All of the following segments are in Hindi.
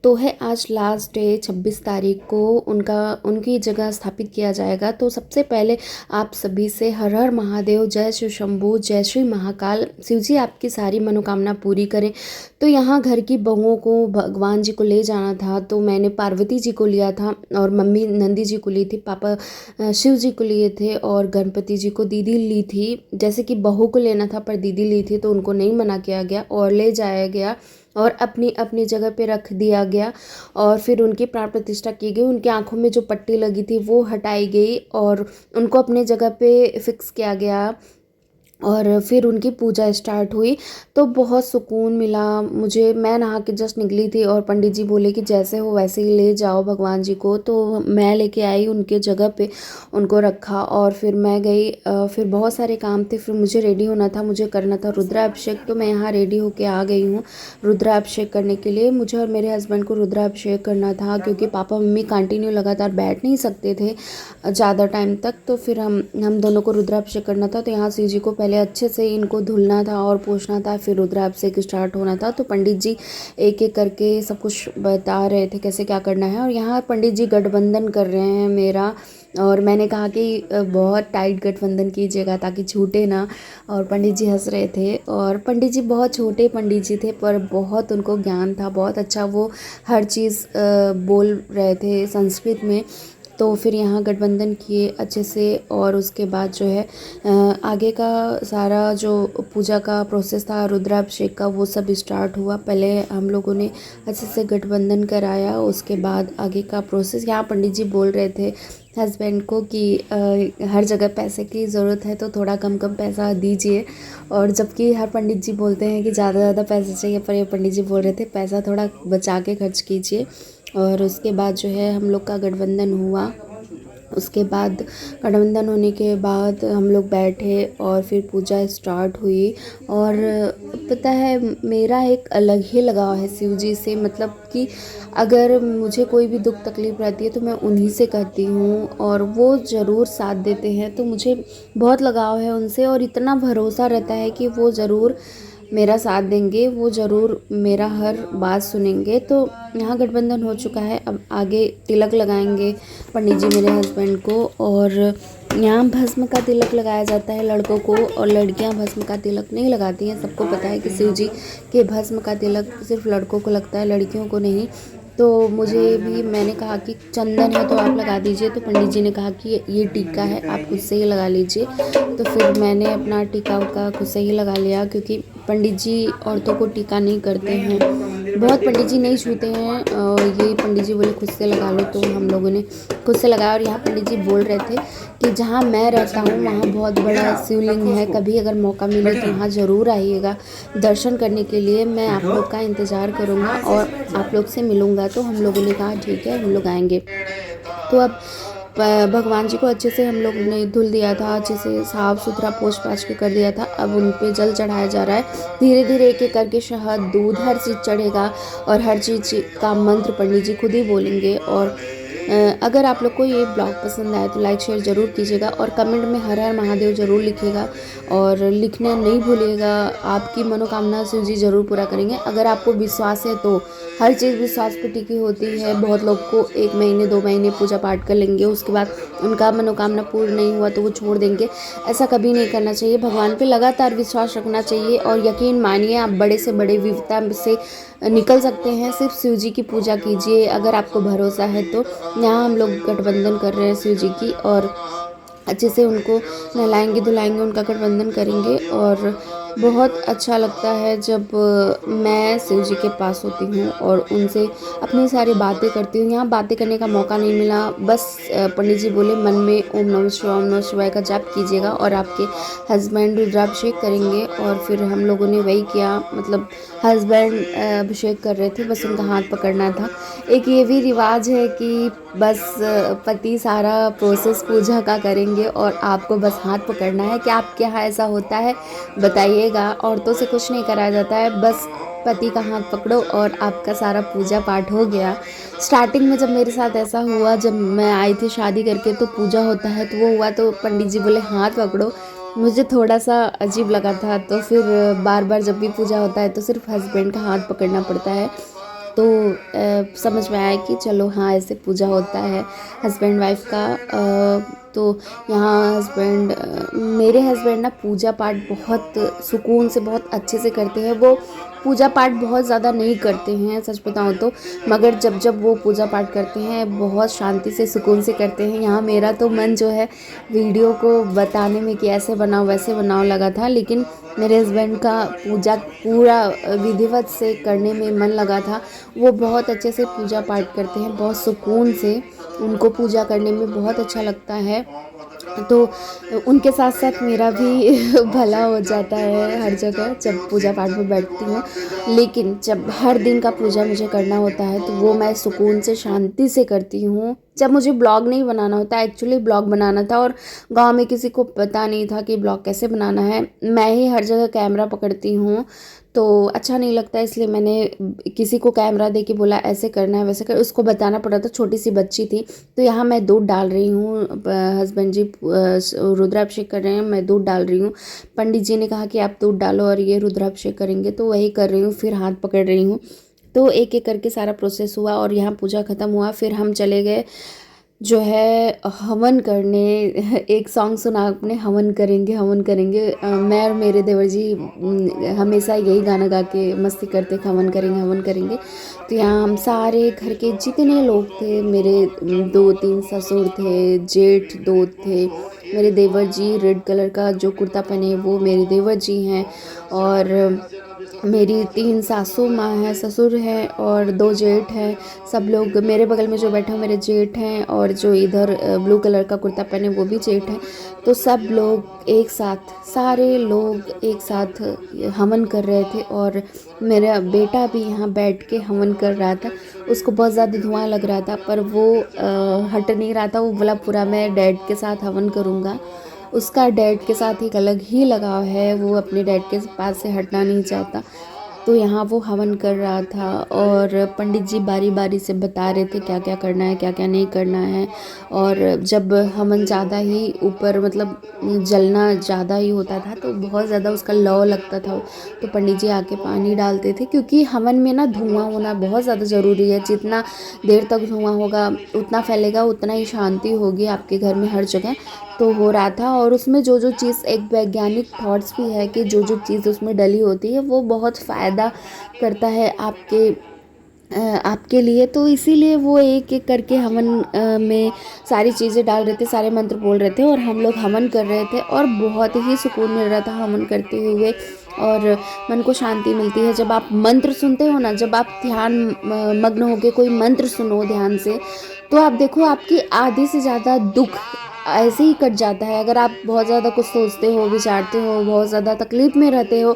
तो है आज लास्ट डे 26 तारीख को उनकी जगह स्थापित किया जाएगा। तो सबसे पहले आप सभी से हर हर महादेव, जय शिव शंभू, जय श्री महाकाल। शिव जी आपकी सारी मनोकामना पूरी करें। तो यहाँ घर की बहुओं को भगवान जी को ले जाना था, तो मैंने पार्वती जी को लिया था और मम्मी नंदी जी को ली थी, पापा शिव जी को लिए थे और गणपति जी को दीदी ली थी। जैसे कि बहू को लेना था पर दीदी ली थी तो उनको नहीं मना किया गया और ले जाया गया और अपनी अपनी जगह पे रख दिया गया। और फिर उनकी प्राण प्रतिष्ठा की गई। उनकी आंखों में जो पट्टी लगी थी वो हटाई गई और उनको अपने जगह पे फिक्स किया गया और फिर उनकी पूजा स्टार्ट हुई। तो बहुत सुकून मिला मुझे। मैं नहा के जस्ट निकली थी और पंडित जी बोले कि जैसे हो वैसे ही ले जाओ भगवान जी को। तो मैं लेके आई उनके जगह पे, उनको रखा और फिर मैं गई। फिर बहुत सारे काम थे, फिर मुझे रेडी होना था, मुझे करना था रुद्राभिषेक। तो मैं यहाँ रेडी होके आ गई हूँ रुद्राभिषेक करने के लिए। मुझे और मेरे हस्बैंड को रुद्राभिषेक करना था क्योंकि पापा मम्मी कंटिन्यू लगातार बैठ नहीं सकते थे ज़्यादा टाइम तक। तो फिर हम दोनों को रुद्राभिषेक करना था। तो यहाँ शिव जी को पहले अच्छे से इनको धुलना था और पोंछना था, फिर रुद्राभिषेक स्टार्ट होना था। तो पंडित जी एक एक करके सब कुछ बता रहे थे कैसे क्या करना है। और यहाँ पंडित जी गठबंधन कर रहे हैं मेरा, और मैंने कहा कि बहुत टाइट गठबंधन कीजिएगा ताकि छूटे ना। और पंडित जी हंस रहे थे। और पंडित जी बहुत छोटे पंडित जी थे पर बहुत उनको ज्ञान था, बहुत अच्छा वो हर चीज़ बोल रहे थे संस्कृत में। तो फिर यहाँ गठबंधन किए अच्छे से और उसके बाद जो है आगे का सारा जो पूजा का प्रोसेस था रुद्राभिषेक का वो सब स्टार्ट हुआ। पहले हम लोगों ने अच्छे से गठबंधन कराया, उसके बाद आगे का प्रोसेस। यहाँ पंडित जी बोल रहे थे हस्बैंड को कि हर जगह पैसे की ज़रूरत है तो थोड़ा कम कम पैसा दीजिए। और जबकि हर पंडित जी बोलते हैं कि ज़्यादा ज़्यादा पैसे चाहिए, पर ये पंडित जी बोल रहे थे पैसा थोड़ा बचा के खर्च कीजिए। और उसके बाद जो है हम लोग का गठबंधन हुआ। उसके बाद गठबंधन होने के बाद हम लोग बैठे और फिर पूजा स्टार्ट हुई। और पता है मेरा एक अलग ही लगाव है शिव जी से, मतलब कि अगर मुझे कोई भी दुख तकलीफ़ रहती है तो मैं उन्हीं से कहती हूँ और वो ज़रूर साथ देते हैं। तो मुझे बहुत लगाव है उनसे और इतना भरोसा रहता है कि वो ज़रूर मेरा साथ देंगे, वो ज़रूर मेरा हर बात सुनेंगे। तो यहाँ गठबंधन हो चुका है, अब आगे तिलक लगाएंगे पंडित जी मेरे हस्बैंड को। और यहाँ भस्म का तिलक लगाया जाता है लड़कों को और लड़कियाँ भस्म का तिलक नहीं लगाती हैं। सबको पता है कि शिव जी के भस्म का तिलक सिर्फ लड़कों को लगता है, लड़कियों को नहीं। तो मुझे भी मैंने कहा कि चंदन है तो आप लगा दीजिए। तो पंडित जी ने कहा कि ये टीका है आप खुद से ही लगा लीजिए। तो फिर मैंने अपना टीका का खुद से ही लगा लिया क्योंकि पंडित जी औरतों को टीका नहीं करते हैं, बहुत पंडित जी नहीं छूते हैं। और ये पंडित जी बोले खुद से लगा लो, तो हम लोगों ने खुद से लगाया। और यहाँ पंडित जी बोल रहे थे कि जहाँ मैं रहता हूँ वहाँ बहुत बड़ा शिवलिंग है, कभी अगर मौका मिले तो वहाँ ज़रूर आइएगा दर्शन करने के लिए। मैं आप लोग का इंतज़ार करूँगा और आप लोग से मिलूँगा। तो हम लोगों ने कहा ठीक है हम लोग आएंगे। तो अब भगवान जी को अच्छे से हम लोग ने धुल दिया था, अच्छे से साफ़ सुथरा पोंछ पाछ के कर दिया था। अब उन पे जल चढ़ाया जा रहा है। धीरे धीरे एक एक करके शहद, दूध, हर चीज़ चढ़ेगा और हर चीज़ का मंत्र पंडित जी खुद ही बोलेंगे। और अगर आप लोग को ये ब्लॉग पसंद आए तो लाइक शेयर ज़रूर कीजिएगा और कमेंट में हर हर महादेव ज़रूर लिखिएगा और लिखना नहीं भूलिएगा। आपकी मनोकामना शिव जी ज़रूर पूरा करेंगे अगर आपको विश्वास है तो। हर चीज़ विश्वास पर टिकी होती है। बहुत लोग को 1 महीने 2 महीने पूजा पाठ कर लेंगे, उसके बाद उनका मनोकामना पूर्ण नहीं हुआ तो वो छोड़ देंगे। ऐसा कभी नहीं करना चाहिए। भगवान पे लगातार विश्वास रखना चाहिए और यकीन मानिए आप बड़े से बड़े विपदा से निकल सकते हैं। सिर्फ शिव जी की पूजा कीजिए अगर आपको भरोसा है तो। यहाँ हम लोग गठबंधन कर रहे हैं शिव जी की और अच्छे से उनको नहलाएंगे धुलाएंगे, उनका गठबंधन करेंगे। और बहुत अच्छा लगता है जब मैं शिव जी के पास होती हूँ और उनसे अपनी सारी बातें करती हूँ। यहाँ बातें करने का मौका नहीं मिला, बस पंडित जी बोले मन में ओम नमः शिवाय का जाप कीजिएगा और आपके हस्बैंड रुद्राभिषेक करेंगे। और फिर हम लोगों ने वही किया, मतलब हस्बैंड अभिषेक कर रहे थे, बस उनका हाथ पकड़ना था। एक ये भी रिवाज है कि बस पति सारा प्रोसेस पूजा का करेंगे और आपको बस हाथ पकड़ना है। क्या आपके यहाँ ऐसा होता है बताइएगा। औरतों से कुछ नहीं कराया जाता है, बस पति का हाथ पकड़ो और आपका सारा पूजा पाठ हो गया। स्टार्टिंग में जब मेरे साथ ऐसा हुआ, जब मैं आई थी शादी करके तो पूजा होता है तो वो हुआ तो पंडित जी बोले हाथ पकड़ो, मुझे थोड़ा सा अजीब लगा था। तो फिर बार बार जब भी पूजा होता है तो सिर्फ हस्बैंड का हाथ पकड़ना पड़ता है। तो समझ में आया कि चलो हाँ ऐसे पूजा होता है हस्बैंड वाइफ का। तो यहाँ मेरे हस्बैंड ना पूजा पाठ बहुत सुकून से बहुत अच्छे से करते हैं। वो पूजा पाठ बहुत ज़्यादा नहीं करते हैं सच बताऊँ तो, मगर जब जब वो पूजा पाठ करते हैं बहुत शांति से सुकून से करते हैं। यहाँ मेरा तो मन जो है वीडियो को बताने में कि ऐसे बनाओ वैसे बनाओ लगा था, लेकिन मेरे हस्बैंड का पूजा पूरा विधिवत से करने में मन लगा था। वो बहुत अच्छे से पूजा पाठ करते हैं, बहुत सुकून से, उनको पूजा करने में बहुत अच्छा लगता है। तो उनके साथ साथ मेरा भी भला हो जाता है हर जगह जब पूजा पाठ में बैठती हूँ। लेकिन जब हर दिन का पूजा मुझे करना होता है तो वो मैं सुकून से शांति से करती हूँ। जब मुझे ब्लॉग नहीं बनाना होता, एक्चुअली ब्लॉग बनाना था और गांव में किसी को पता नहीं था कि ब्लॉग कैसे बनाना है, मैं ही हर जगह कैमरा पकड़ती हूँ तो अच्छा नहीं लगता, इसलिए मैंने किसी को कैमरा दे के बोला ऐसे करना है वैसे कर, उसको बताना पड़ा था। छोटी सी बच्ची थी। तो यहाँ मैं दूध डाल रही हूँ, हस्बैंड जी रुद्राभिषेक कर रहे हैं, मैं दूध डाल रही हूँ। पंडित जी ने कहा कि आप दूध डालो और ये रुद्राभिषेक करेंगे, तो वही कर रही हूँ। फिर हाथ पकड़ रही हूँ, तो एक एक करके सारा प्रोसेस हुआ और यहाँ पूजा ख़त्म हुआ। फिर हम चले गए जो है हवन करने। एक सॉन्ग सुना आपने, हवन करेंगे हवन करेंगे। मैं और मेरे देवर जी हमेशा यही गाना गा के मस्ती करते थे, हवन करेंगे हवन करेंगे। तो यहाँ हम सारे घर के जितने लोग थे, मेरे 2-3 ससुर थे, जेठ 2 थे, मेरे देवर जी रेड कलर का जो कुर्ता पहने वो मेरे देवर जी हैं, और मेरी 3 सासू माँ हैं, ससुर हैं और 2 जेठ हैं। सब लोग मेरे बगल में जो बैठे हैं मेरे जेठ हैं, और जो इधर ब्लू कलर का कुर्ता पहने वो भी जेठ हैं। तो सब लोग एक साथ, सारे लोग एक साथ हवन कर रहे थे, और मेरा बेटा भी यहाँ बैठ के हवन कर रहा था। उसको बहुत ज़्यादा धुआं लग रहा था पर वो हट नहीं रहा था। वो बोला पूरा मैं डैड के साथ हवन करूँगा। उसका डैड के साथ एक अलग ही लगाव है, वो अपने डैड के पास से हटना नहीं चाहता। तो यहाँ वो हवन कर रहा था और पंडित जी बारी बारी से बता रहे थे क्या क्या करना है क्या क्या नहीं करना है। और जब हवन ज़्यादा ही ऊपर मतलब जलना ज़्यादा ही होता था तो बहुत ज़्यादा उसका लौ लगता था, तो पंडित जी आके पानी डालते थे, क्योंकि हवन में ना धुआं होना बहुत ज़्यादा ज़रूरी है। जितना देर तक धुआं होगा उतना फैलेगा, उतना ही शांति होगी आपके घर में हर जगह। तो हो रहा था, और उसमें जो जो चीज़, एक वैज्ञानिक थॉट्स भी है कि जो जो चीज़ उसमें डली होती है वो बहुत फ़ायदा करता है आपके लिए। तो इसीलिए वो एक एक करके हवन में सारी चीज़ें डाल रहे थे, सारे मंत्र बोल रहे थे और हम लोग हवन कर रहे थे, और बहुत ही सुकून मिल रहा था हवन करते हुए। और मन को शांति मिलती है जब आप मंत्र सुनते हो ना, जब आप ध्यान मग्न होकर कोई मंत्र सुनो ध्यान से, तो आप देखो आपकी आधे से ज़्यादा दुख ऐसे ही कट जाता है। अगर आप बहुत ज़्यादा कुछ सोचते हो, विचारते हो, बहुत ज़्यादा तकलीफ़ में रहते हो,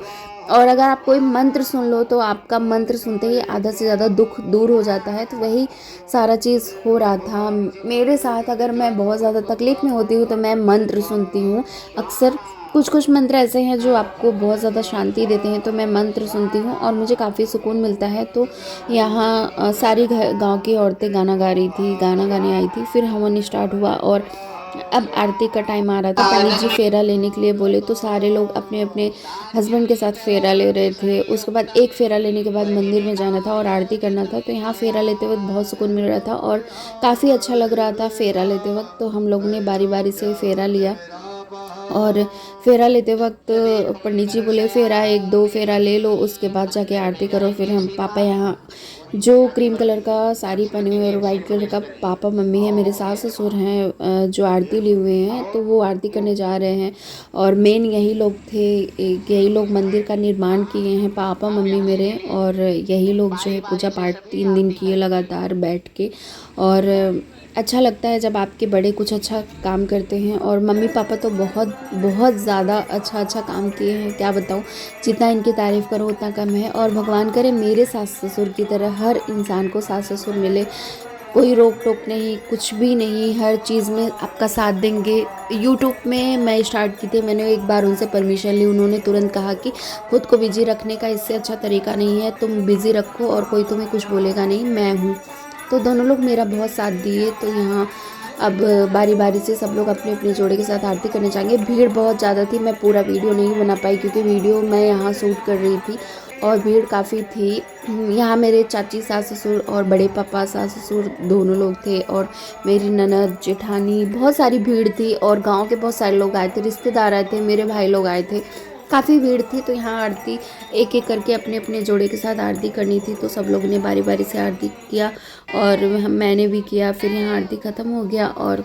और अगर आप कोई मंत्र सुन लो तो आपका मंत्र सुनते ही आधा से ज़्यादा दुख दूर हो जाता है। तो वही सारा चीज़ हो रहा था मेरे साथ। अगर मैं बहुत ज़्यादा तकलीफ़ में होती हूँ तो मैं मंत्र सुनती हूँ अक्सर। कुछ कुछ मंत्र ऐसे हैं जो आपको बहुत ज़्यादा शांति देते हैं, तो मैं मंत्र सुनती हूँ और मुझे काफ़ी सुकून मिलता है। तो यहाँ सारी गांव की औरतें गाना गा रही थी, गाना गाने आई थी। फिर हवन स्टार्ट हुआ और अब आरती का टाइम आ रहा था। पंडित जी फेरा लेने के लिए बोले, तो सारे लोग अपने अपने हस्बैंड के साथ फेरा ले रहे थे। उसके बाद एक फेरा लेने के बाद मंदिर में जाना था और आरती करना था। तो यहाँ फेरा लेते वक्त बहुत सुकून मिल रहा था और काफ़ी अच्छा लग रहा था फेरा लेते वक्त। तो हम लोगों ने बारी बारी से फेरा लिया, और फेरा लेते वक्त पंडित जी बोले फेरा 1-2 फेरा ले लो, उसके बाद जाके आरती करो। फिर हम पापा यहाँ जो क्रीम कलर का साड़ी पहने हुए और वाइट कलर का पापा मम्मी है, मेरे सास ससुर हैं जो आरती लिए हुए हैं, तो वो आरती करने जा रहे हैं। और मेन यही लोग थे, यही लोग मंदिर का निर्माण किए हैं, पापा मम्मी मेरे, और यही लोग जो है पूजा पाठ 3 दिन किए लगातार बैठ के। और अच्छा लगता है जब आपके बड़े कुछ अच्छा काम करते हैं, और मम्मी पापा तो बहुत बहुत ज़्यादा अच्छा काम किए हैं, क्या बताऊँ। जितना इनकी तारीफ़ करो उतना कम है। और भगवान करे मेरे सास ससुर की तरह हर इंसान को सास ससुर मिले, कोई रोक टोक नहीं, कुछ भी नहीं, हर चीज़ में आपका साथ देंगे। यूट्यूब में मैं स्टार्ट की थी, मैंने एक बार उनसे परमिशन ली, उन्होंने तुरंत कहा कि खुद को बिजी रखने का इससे अच्छा तरीका नहीं है, तुम बिज़ी रखो और कोई तुम्हें कुछ बोलेगा नहीं, मैं हूँ। तो दोनों लोग मेरा बहुत साथ दिए। तो यहाँ अब बारी बारी से सब लोग अपने अपने जोड़े के साथ आरती करने जाएंगे। भीड़ बहुत ज़्यादा थी, मैं पूरा वीडियो नहीं बना पाई क्योंकि वीडियो मैं यहाँ शूट कर रही थी और भीड़ काफ़ी थी। यहाँ मेरे चाची सास ससुर और बड़े पापा सास ससुर दोनों लोग थे, और मेरी ननद जेठानी, बहुत सारी भीड़ थी। और गांव के बहुत सारे लोग आए थे, रिश्तेदार आए थे, मेरे भाई लोग आए थे, काफ़ी भीड़ थी। तो यहाँ आरती एक एक करके अपने अपने जोड़े के साथ आरती करनी थी, तो सब लोग ने बारी बारी से आरती किया और मैंने भी किया। फिर यहाँ आरती ख़त्म हो गया और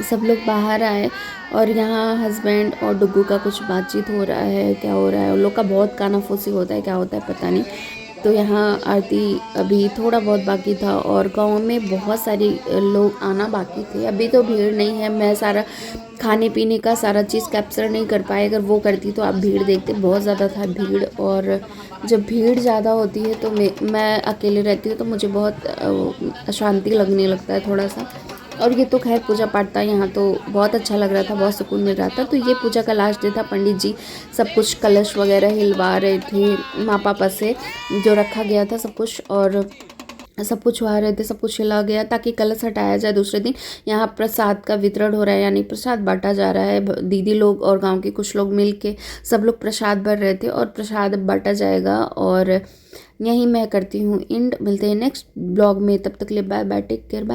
सब लोग बाहर आए, और यहाँ हस्बैंड और डुग्गू का कुछ बातचीत हो रहा है, क्या हो रहा है, उन लोग का बहुत कानाफूसी होता है, क्या होता है पता नहीं। तो यहाँ आरती अभी थोड़ा बहुत बाकी था, और गांव में बहुत सारे लोग आना बाकी थे। अभी तो भीड़ नहीं है, मैं सारा खाने पीने का सारा चीज़ कैप्चर नहीं कर पाए, अगर वो करती तो आप भीड़ देखते, बहुत ज़्यादा था भीड़। और जब भीड़ ज़्यादा होती है तो मैं अकेले रहती हूँ, तो मुझे बहुत अशांति लगने लगता है थोड़ा सा। और ये तो खैर पूजा पाठ था, यहाँ तो बहुत अच्छा लग रहा था, बहुत सुकून मिल रहा था। तो ये पूजा का लास्ट डे था, पंडित जी सब कुछ कलश वगैरह हिलवा रहे थे माँ पापा से, जो रखा गया था सब कुछ, और सब कुछ हुआ रहे थे, सब कुछ हिला गया ताकि कलश हटाया जाए दूसरे दिन। यहाँ प्रसाद का वितरण हो रहा है, यानी प्रसाद बांटा जा रहा है। दीदी लोग और गांव के कुछ लोग मिल के सब लोग प्रसाद भर रहे थे, और प्रसाद बांटा जाएगा। और यहीं मैं करती हूँ एंड, मिलते हैं नेक्स्ट ब्लॉग में, तब तक के लिए bye bye, take care, bye.